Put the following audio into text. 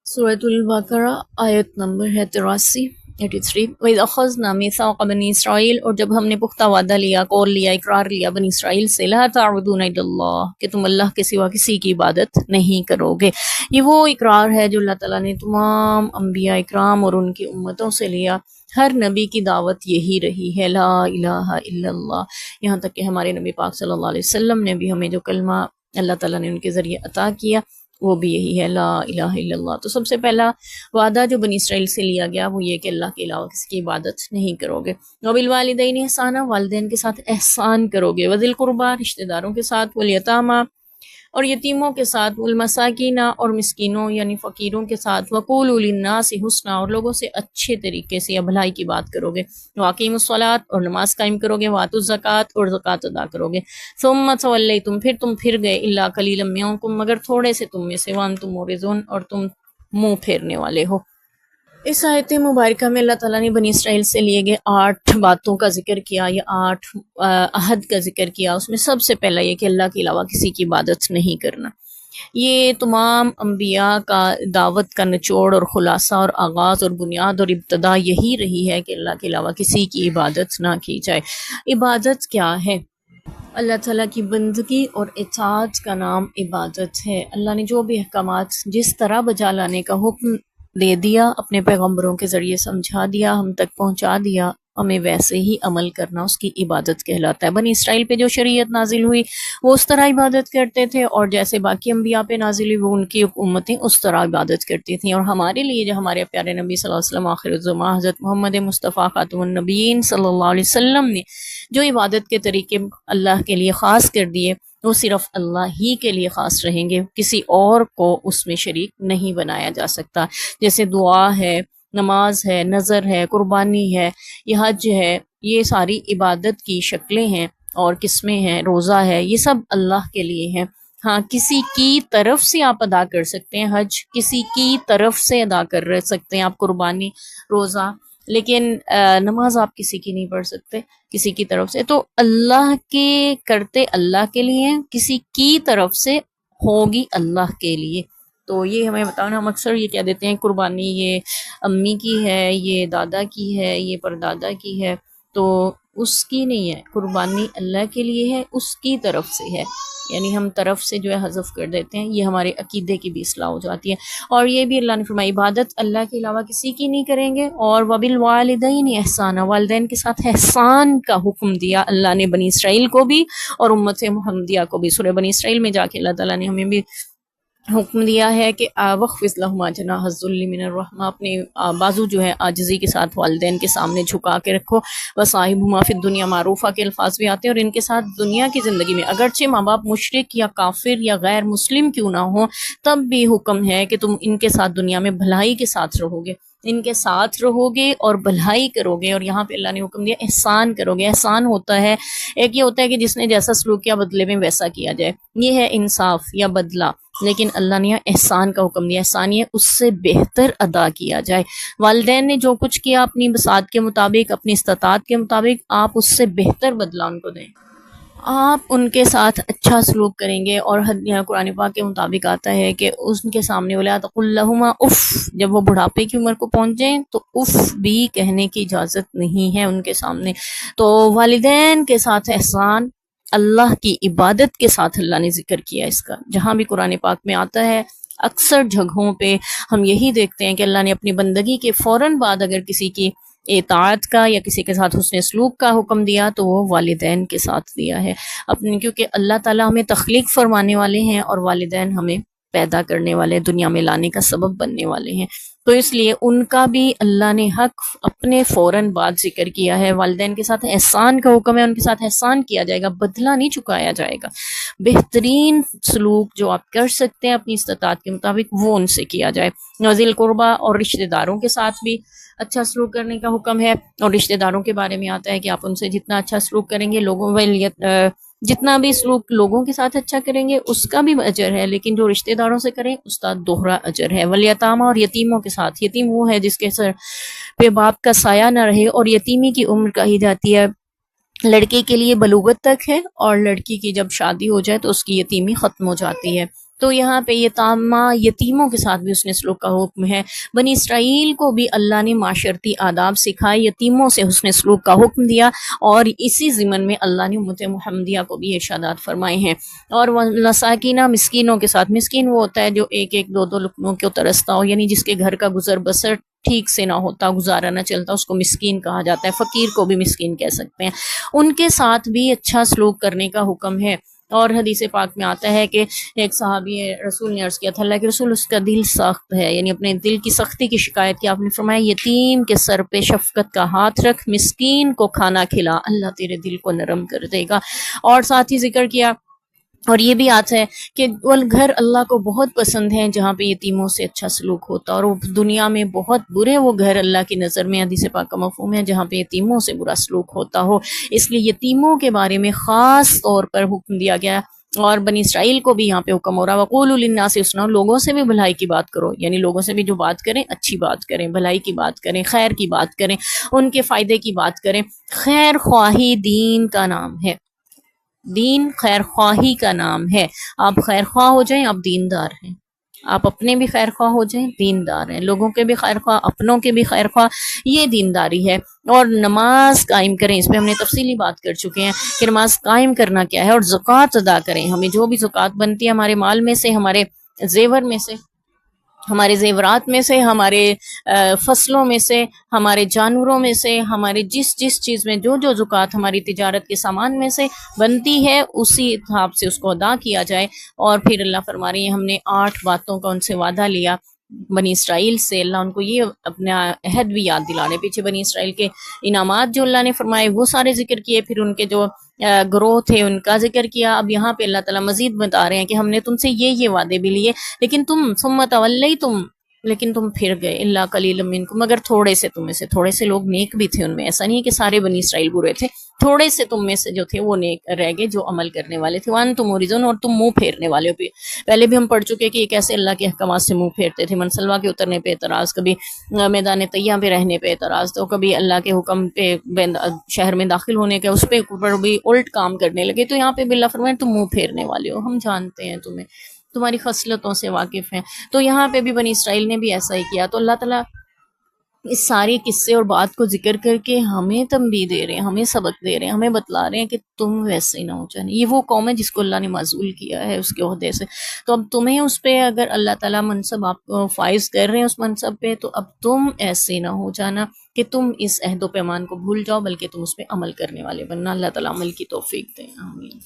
سورۃ البقرہ آیت نمبر ہے 83 83 وَإِذْ أَخَذْنَا مِيثَاقَ بَنِي اسرائیل، اور جب ہم نے پختہ وعدہ لیا، قول لیا، اقرار لیا بنی اسرائیل سے، لا تعبدون الا اللہ، کہ تم اللہ کے سوا کسی کی عبادت نہیں کرو گے۔ یہ وہ اقرار ہے جو اللہ تعالیٰ نے تمام انبیاء اکرام اور ان کی امتوں سے لیا۔ ہر نبی کی دعوت یہی رہی ہے، لا الہ الا اللہ، یہاں تک کہ ہمارے نبی پاک صلی اللہ علیہ وسلم نے بھی ہمیں جو کلمہ اللہ تعالیٰ نے ان کے ذریعے عطا کیا وہ بھی یہی ہے، لا الہ الا اللہ۔ تو سب سے پہلا وعدہ جو بنی اسرائیل سے لیا گیا وہ یہ کہ اللہ کے علاوہ کسی کی عبادت نہیں کرو گے۔ وبالوالدین احسانا، والدین کے ساتھ احسان کرو گے، وذی القربیٰ، رشتہ داروں کے ساتھ، والیتامیٰ، اور یتیموں کے ساتھ، والمساکین، اور مسکینوں یعنی فقیروں کے ساتھ، وقولوا للناس حسنا، اور لوگوں سے اچھے طریقے سے یا بھلائی کی بات کرو گے، واقیموا الصلاۃ، اور نماز قائم کرو گے، واتوا الزکوٰۃ، اور زکوٰۃ ادا کرو گے، ثم تولیتم، پھر تم پھر گئے، الا قلیلا منکم، مگر تھوڑے سے تم میں سے، وانتم معرضون، اور تم منہ پھیرنے والے ہو۔ اس آیت مبارکہ میں اللہ تعالیٰ نے بنی اسرائیل سے لیے گئے 8 باتوں کا ذکر کیا یا 8 عہد کا ذکر کیا۔ اس میں سب سے پہلا یہ کہ اللہ کے علاوہ کسی کی عبادت نہیں کرنا۔ یہ تمام انبیاء کا دعوت کا نچوڑ اور خلاصہ اور آغاز اور بنیاد اور ابتدا یہی رہی ہے کہ اللہ کے علاوہ کسی کی عبادت نہ کی جائے۔ عبادت کیا ہے؟ اللہ تعالیٰ کی بندگی اور اطاعت کا نام عبادت ہے۔ اللہ نے جو بھی احکامات جس طرح بجا لانے کا حکم دے دیا، اپنے پیغمبروں کے ذریعے سمجھا دیا، ہم تک پہنچا دیا، ہمیں ویسے ہی عمل کرنا اس کی عبادت کہلاتا ہے۔ بنی اسرائیل پہ جو شریعت نازل ہوئی وہ اس طرح عبادت کرتے تھے، اور جیسے باقی انبیاء پہ نازل ہوئی وہ ان کی امتیں اس طرح عبادت کرتی تھیں۔ اور ہمارے لیے جو ہمارے پیارے نبی صلی اللہ علیہ وسلم آخر الزماں حضرت محمد مصطفیٰ خاتم النبیین صلی اللہ علیہ وسلم نے جو عبادت کے طریقے اللہ کے لیے خاص کر دیے وہ صرف اللہ ہی کے لیے خاص رہیں گے، کسی اور کو اس میں شریک نہیں بنایا جا سکتا۔ جیسے دعا ہے، نماز ہے، نذر ہے، قربانی ہے، یہ حج ہے، یہ ساری عبادت کی شکلیں ہیں اور قسمیں ہیں، روزہ ہے، یہ سب اللہ کے لیے ہیں۔ ہاں، کسی کی طرف سے آپ ادا کر سکتے ہیں حج، کسی کی طرف سے ادا کر سکتے ہیں آپ قربانی، روزہ، لیکن نماز آپ کسی کی نہیں پڑھ سکتے کسی کی طرف سے۔ تو اللہ کے کرتے اللہ کے لیے، کسی کی طرف سے ہوگی اللہ کے لیے۔ تو یہ ہمیں بتانا، ہم اکثر یہ کہہ دیتے ہیں قربانی یہ امی کی ہے، یہ دادا کی ہے، یہ پردادا کی ہے، تو اس کی نہیں ہے، قربانی اللہ کے لیے ہے، اس کی طرف سے ہے، یعنی ہم طرف سے جو ہے حذف کر دیتے ہیں، یہ ہمارے عقیدے کی بھی اصلاح ہو جاتی ہے۔ اور یہ بھی اللہ نے فرمائی عبادت اللہ کے علاوہ کسی کی نہیں کریں گے۔ اور وبالوالدین احسانا، والدین کے ساتھ احسان کا حکم دیا اللہ نے بنی اسرائیل کو بھی اور امت محمدیہ کو بھی۔ سورہ بنی اسرائیل میں جا کے اللہ تعالیٰ نے ہمیں بھی حکم دیا ہے کہ وَخْفِضْ لَهُمَا جَنَاحَ الذُّلِّ مِنَ الرَّحْمَةِ، اپنے بازو جو ہے عاجزی کے ساتھ والدین کے سامنے جھکا کے رکھو۔ وَصَاحِبْهُمَا فِي الدُّنْيَا مَعْرُوفًا کے الفاظ بھی آتے ہیں، اور ان کے ساتھ دنیا کی زندگی میں اگرچہ ماں باپ مشرک یا کافر یا غیر مسلم کیوں نہ ہوں، تب بھی حکم ہے کہ تم ان کے ساتھ دنیا میں بھلائی کے ساتھ رہو گے، ان کے ساتھ رہو گے اور بھلائی کرو گے۔ اور یہاں پہ اللہ نے حکم دیا احسان کرو گے۔ احسان ہوتا ہے، ایک یہ ہوتا ہے کہ جس نے جیسا سلوک کیا بدلے میں ویسا کیا جائے، یہ ہے انصاف یا بدلہ، لیکن اللہ نے احسان کا حکم دیا، احسان یہ اس سے بہتر ادا کیا جائے۔ والدین نے جو کچھ کیا اپنی بساط کے مطابق، اپنی استطاعت کے مطابق، آپ اس سے بہتر بدلہ ان کو دیں، آپ ان کے ساتھ اچھا سلوک کریں گے۔ اور قرآن پاک کے مطابق آتا ہے کہ ان کے سامنے وَلَا تَقُل لَهُمَا اف، جب وہ بڑھاپے کی عمر کو پہنچ جائیں تو اف بھی کہنے کی اجازت نہیں ہے ان کے سامنے۔ تو والدین کے ساتھ احسان اللہ کی عبادت کے ساتھ اللہ نے ذکر کیا اس کا، جہاں بھی قرآن پاک میں آتا ہے اکثر جگہوں پہ ہم یہی دیکھتے ہیں کہ اللہ نے اپنی بندگی کے فوراً بعد اگر کسی کی اطاعت کا یا کسی کے ساتھ حسن سلوک کا حکم دیا تو وہ والدین کے ساتھ دیا ہے اپنے، کیونکہ اللہ تعالیٰ ہمیں تخلیق فرمانے والے ہیں اور والدین ہمیں پیدا کرنے والے، دنیا میں لانے کا سبب بننے والے ہیں، تو اس لیے ان کا بھی اللہ نے حق اپنے فوراً بعد ذکر کیا ہے۔ والدین کے ساتھ احسان کا حکم ہے، ان کے ساتھ احسان کیا جائے گا، بدلہ نہیں چکایا جائے گا۔ بہترین سلوک جو آپ کر سکتے ہیں اپنی استطاعت کے مطابق وہ ان سے کیا جائے۔ ذی القربیٰ اور رشتہ داروں کے ساتھ بھی اچھا سلوک کرنے کا حکم ہے، اور رشتہ داروں کے بارے میں آتا ہے کہ آپ ان سے جتنا اچھا سلوک کریں گے، جتنا بھی سلوک لوگوں کے ساتھ اچھا کریں گے اس کا بھی اجر ہے، لیکن جو رشتہ داروں سے کریں اس کا دوہرا اجر ہے۔ والیتامیٰ، اور یتیموں کے ساتھ، یتیم وہ ہے جس کے سر پہ باپ کا سایہ نہ رہے، اور یتیمی کی عمر کہی جاتی ہے لڑکے کے لیے بلوغت تک ہے، اور لڑکی کی جب شادی ہو جائے تو اس کی یتیمی ختم ہو جاتی ہے۔ تو یہاں پہ یتامہ یتیموں کے ساتھ بھی اس نے سلوک کا حکم ہے. بنی اسرائیل کو بھی اللہ نے معاشرتی آداب سکھائے، یتیموں سے حسن سلوک کا حکم دیا، اور اسی ضمن میں اللہ نے امت محمدیہ کو بھی ارشادات فرمائے ہیں. اور مساکینہ، مسکینوں کے ساتھ، مسکین وہ ہوتا ہے جو ایک ایک دو دو لقموں کو ترستا ہو، یعنی جس کے گھر کا گزر بسر ٹھیک سے نہ ہوتا، گزارا نہ چلتا، اس کو مسکین کہا جاتا ہے. فقیر کو بھی مسکین کہہ سکتے ہیں. ان کے ساتھ بھی اچھا سلوک کرنے کا حکم ہے. اور حدیث پاک میں آتا ہے کہ ایک صحابی رسول نے عرض کیا تھا، اللہ کے رسول اس کا دل سخت ہے، یعنی اپنے دل کی سختی کی شکایت کی. آپ نے فرمایا یتیم کے سر پہ شفقت کا ہاتھ رکھ، مسکین کو کھانا کھلا، اللہ تیرے دل کو نرم کر دے گا. اور ساتھ ہی ذکر کیا، اور یہ بھی آتا ہے کہ وہ گھر اللہ کو بہت پسند ہیں جہاں پہ یتیموں سے اچھا سلوک ہوتا، اور وہ دنیا میں بہت برے وہ گھر اللہ کی نظر میں، حدیث پاک کا مفہوم ہے، جہاں پہ یتیموں سے برا سلوک ہوتا ہو. اس لیے یتیموں کے بارے میں خاص طور پر حکم دیا گیا. اور بنی اسرائیل کو بھی یہاں پہ حکم ہو رہا، وَقُولُوا لِلنَّاسِ حُسْنًا، لوگوں سے بھی بھلائی کی بات کرو، یعنی لوگوں سے بھی جو بات کریں اچھی بات کریں، بھلائی کی بات کریں، خیر کی بات کریں، ان کے فائدے کی بات کریں. خیر خواہی دین کا نام ہے، دین خیر خواہی کا نام ہے. آپ خیر خواہ ہو جائیں، آپ دیندار ہیں. آپ اپنے بھی خیر خواہ ہو جائیں، دیندار ہیں. لوگوں کے بھی خیر خواہ، اپنوں کے بھی خیر خواہ، یہ دینداری ہے. اور نماز قائم کریں، اس پہ ہم نے تفصیلی بات کر چکے ہیں کہ نماز قائم کرنا کیا ہے. اور زکوٰۃ ادا کریں، ہمیں جو بھی زکوٰۃ بنتی ہے ہمارے مال میں سے، ہمارے زیور میں سے، ہمارے زیورات میں سے، ہمارے فصلوں میں سے، ہمارے جانوروں میں سے، ہمارے جس جس چیز میں جو جو زکوٰۃ ہماری تجارت کے سامان میں سے بنتی ہے اسی حساب سے اس کو ادا کیا جائے. اور پھر اللہ فرما رہی ہے ہم نے 8 باتوں کا ان سے وعدہ لیا بنی اسرائیل سے. اللہ ان کو یہ اپنا عہد بھی یاد دلانے، پیچھے بنی اسرائیل کے انعامات جو اللہ نے فرمائے وہ سارے ذکر کیے، پھر ان کے جو گروہ تھے ان کا ذکر کیا. اب یہاں پہ اللہ تعالیٰ مزید بتا رہے ہیں کہ ہم نے تم سے یہ وعدے بھی لیے، لیکن تم ثم تولیتم، لیکن تم پھر گئے، الا قلیلا منکم، مگر تھوڑے سے تم میں سے، تھوڑے سے لوگ نیک بھی تھے ان میں، ایسا نہیں کہ سارے بنی اسرائیل برے تھے، تھوڑے سے تم میں سے جو تھے وہ نیک رہ گئے، جو عمل کرنے والے تھے. وانتم معرضون، اور تم منہ پھیرنے والے ہو. پہلے بھی ہم پڑھ چکے کہ یہ کیسے اللہ کے احکامات سے منہ پھیرتے تھے. منسلوا کے اترنے پہ اعتراض، کبھی میدان طیہ پہ رہنے پہ اعتراض، تو کبھی اللہ کے حکم پہ شہر میں داخل ہونے کے اس پہ اوپر بھی الٹ کام کرنے لگے. تو یہاں پہ بھی اللہ فرمائے تم منہ پھیرنے والے ہو، ہم جانتے ہیں تمہیں، تمہاری خصلتوں سے واقف ہیں. تو یہاں پہ بھی بنی اسرائیل نے بھی ایسا ہی کیا. تو اللہ تعالیٰ اس سارے قصے اور بات کو ذکر کر کے ہمیں تنبیہ دے رہے ہیں، ہمیں سبق دے رہے ہیں، ہمیں بتلا رہے ہیں کہ تم ویسے ہی نہ ہو جانے. یہ وہ قوم ہے جس کو اللہ نے معزول کیا ہے اس کے عہدے سے. تو اب تمہیں اس پہ اگر اللہ تعالیٰ منصب آپ کو فائز کر رہے ہیں اس منصب پہ، تو اب تم ایسے نہ ہو جانا کہ تم اس عہد و پیمان کو بھول جاؤ، بلکہ تم اس پہ عمل کرنے والے بننا. اللہ تعالیٰ عمل کی توفیق دیں. آمین.